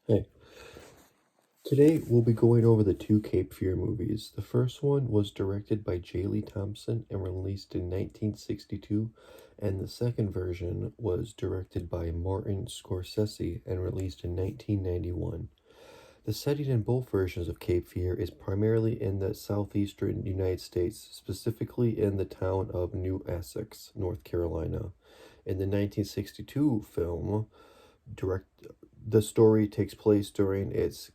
Hey, today we'll be going over the two Cape Fear movies. The first one was directed by J. Lee Thompson and released in 1962, and the second version was directed by Martin Scorsese and released in 1991. The setting in both versions of Cape Fear is primarily in the southeastern United States, specifically in the town of New Essex, North Carolina. In the 1962 film, direct the story takes place during its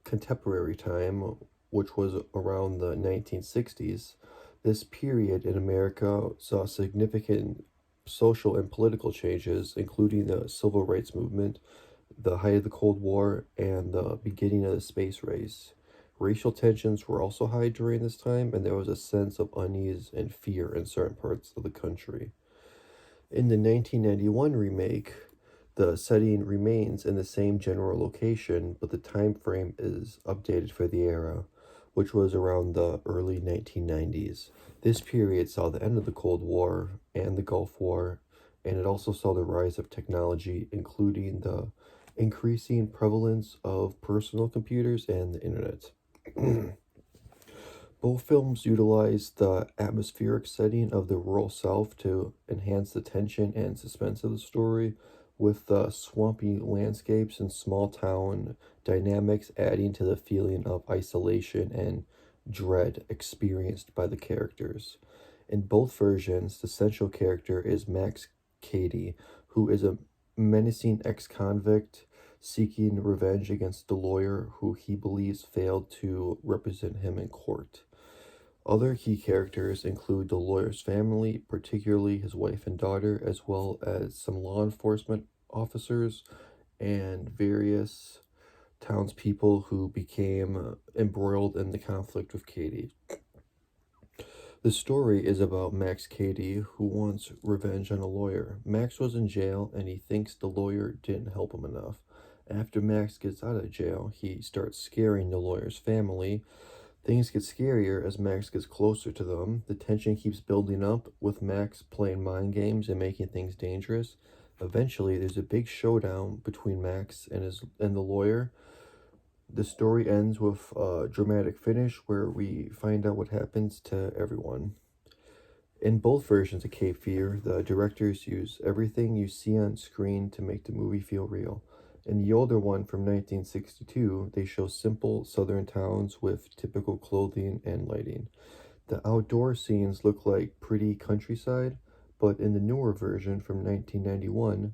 contemporary time, which was around the 1960s. This period in America saw significant social and political changes, including the civil rights movement, the height of the Cold War, and the beginning of the space race. Racial tensions were also high during this time, and there was a sense of unease and fear in certain parts of the country. In the 1991 remake, the setting remains in the same general location, but the time frame is updated for the era, which was around the early 1990s. This period saw the end of the Cold War and the Gulf War, and it also saw the rise of technology, including the increasing prevalence of personal computers and the internet. Both films utilize the atmospheric setting of the rural South to enhance the tension and suspense of the story, with the swampy landscapes and small town dynamics adding to the feeling of isolation and dread experienced by the characters. In both versions, the central character is Max Cady, who is a menacing ex convict seeking revenge against the lawyer who he believes failed to represent him in court. Other key characters include the lawyer's family, particularly his wife and daughter, as well as some law enforcement officers and various townspeople who became embroiled in the conflict with Katie. The story is about Max Cady, who wants revenge on a lawyer. Max was in jail and he thinks the lawyer didn't help him enough. After Max gets out of jail, he starts scaring the lawyer's family. Things get scarier as Max gets closer to them. The tension keeps building up, with Max playing mind games and making things dangerous. Eventually, there's a big showdown between Max and the lawyer. The story ends with a dramatic finish where we find out what happens to everyone. In both versions of Cape Fear, the directors use everything you see on screen to make the movie feel real. In the older one from 1962, they show simple southern towns with typical clothing and lighting. The outdoor scenes look like pretty countryside, but in the newer version from 1991,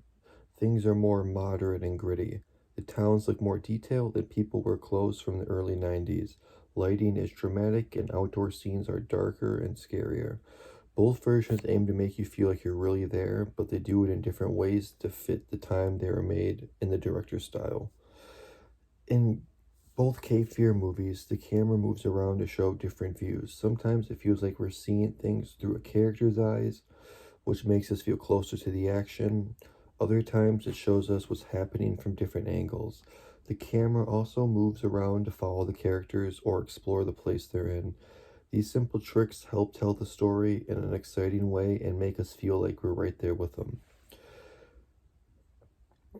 things are more modern and gritty. The towns look more detailed and people wear clothes from the early 90s. Lighting is dramatic and outdoor scenes are darker and scarier. Both versions aim to make you feel like you're really there, but they do it in different ways to fit the time they were made in the director's style. In both Cape Fear movies, the camera moves around to show different views. Sometimes it feels like we're seeing things through a character's eyes, which makes us feel closer to the action. Other times it shows us what's happening from different angles. The camera also moves around to follow the characters or explore the place they're in. These simple tricks help tell the story in an exciting way and make us feel like we're right there with them.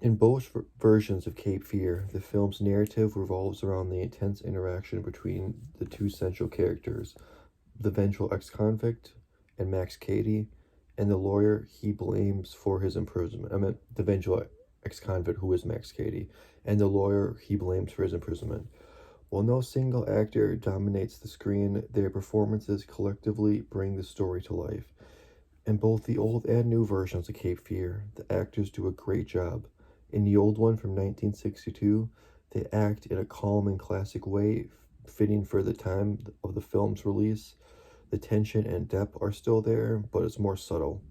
In both versions of Cape Fear, the film's narrative revolves around the intense interaction between the two central characters, the vengeful ex-convict and Max Cady, and the lawyer he blames for his imprisonment. I meant the vengeful ex-convict who is Max Cady, and the lawyer he blames for his imprisonment. While no single actor dominates the screen, their performances collectively bring the story to life. In both the old and new versions of Cape Fear, the actors do a great job. In the old one from 1962, they act in a calm and classic way, fitting for the time of the film's release. The tension and depth are still there, but it's more subtle.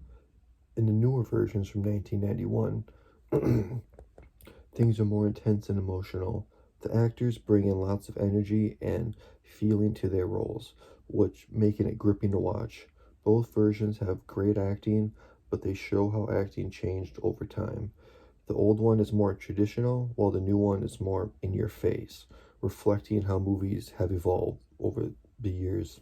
In the newer versions from 1991, things are more intense and emotional. The actors bring in lots of energy and feeling to their roles, which making it gripping to watch. Both versions have great acting, but they show how acting changed over time. The old one is more traditional, while the new one is more in your face, reflecting how movies have evolved over the years.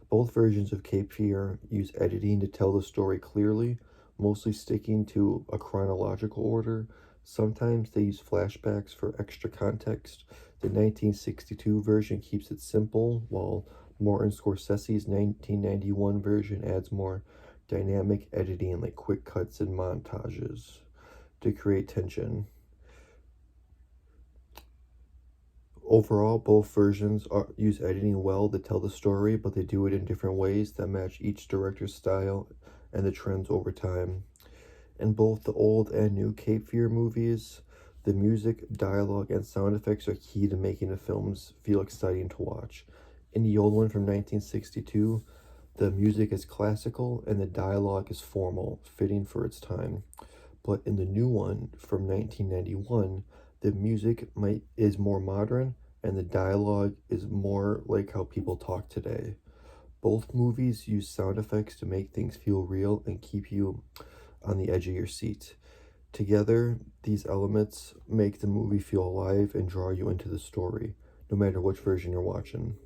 Both versions of Cape Fear use editing to tell the story clearly, mostly sticking to a chronological order. Sometimes they use flashbacks for extra context. The 1962 version keeps it simple, while Martin Scorsese's 1991 version adds more dynamic editing like quick cuts and montages to create tension. Overall, both versions use editing well to tell the story, but they do it in different ways that match each director's style and the trends over time. In both the old and new Cape Fear movies, the music, dialogue, and sound effects are key to making the films feel exciting to watch. In the old one from 1962, the music is classical and the dialogue is formal, fitting for its time. But in the new one from 1991, the music is more modern and the dialogue is more like how people talk today. Both movies use sound effects to make things feel real and keep you on the edge of your seat. Together, these elements make the movie feel alive and draw you into the story, no matter which version you're watching.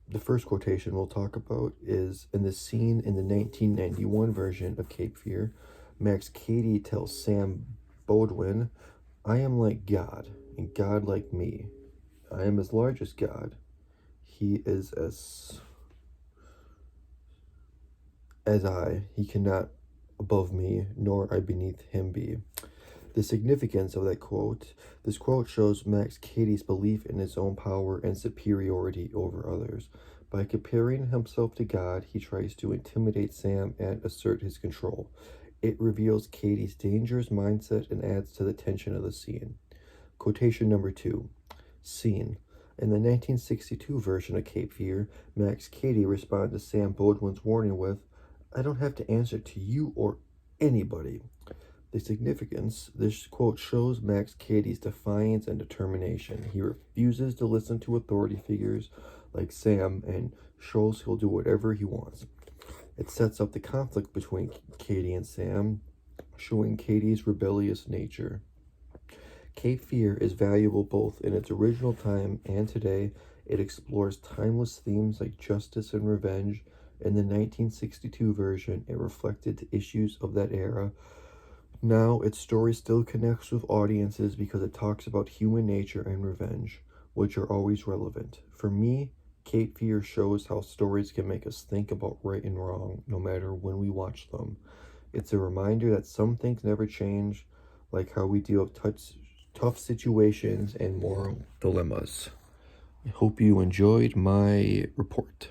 The first quotation we'll talk about is in the scene in the 1991 version of Cape Fear. Max Cady tells Sam Bodwin, "I am like God, and God like me. I am as large as God. He is as I. He cannot above me, nor I beneath him be." The significance of that quote: this quote shows Max Cady's belief in his own power and superiority over others. By comparing himself to God, he tries to intimidate Sam and assert his control. It reveals Cady's dangerous mindset and adds to the tension of the scene. Quotation number 2. Scene. In the 1962 version of Cape Fear, Max Cady responds to Sam Bodwin's warning with, "I don't have to answer to you or anybody." The significance: this quote shows Max Cady's defiance and determination. He refuses to listen to authority figures like Sam and shows he'll do whatever he wants. It sets up the conflict between Cady and Sam, showing Cady's rebellious nature. Cape Fear is valuable both in its original time and today. It explores timeless themes like justice and revenge. In the 1962 version, it reflected the issues of that era. Now, its story still connects with audiences because it talks about human nature and revenge, which are always relevant. For me, Cape Fear shows how stories can make us think about right and wrong, no matter when we watch them. It's a reminder that some things never change, like how we deal with tough situations and moral dilemmas. I hope you enjoyed my report.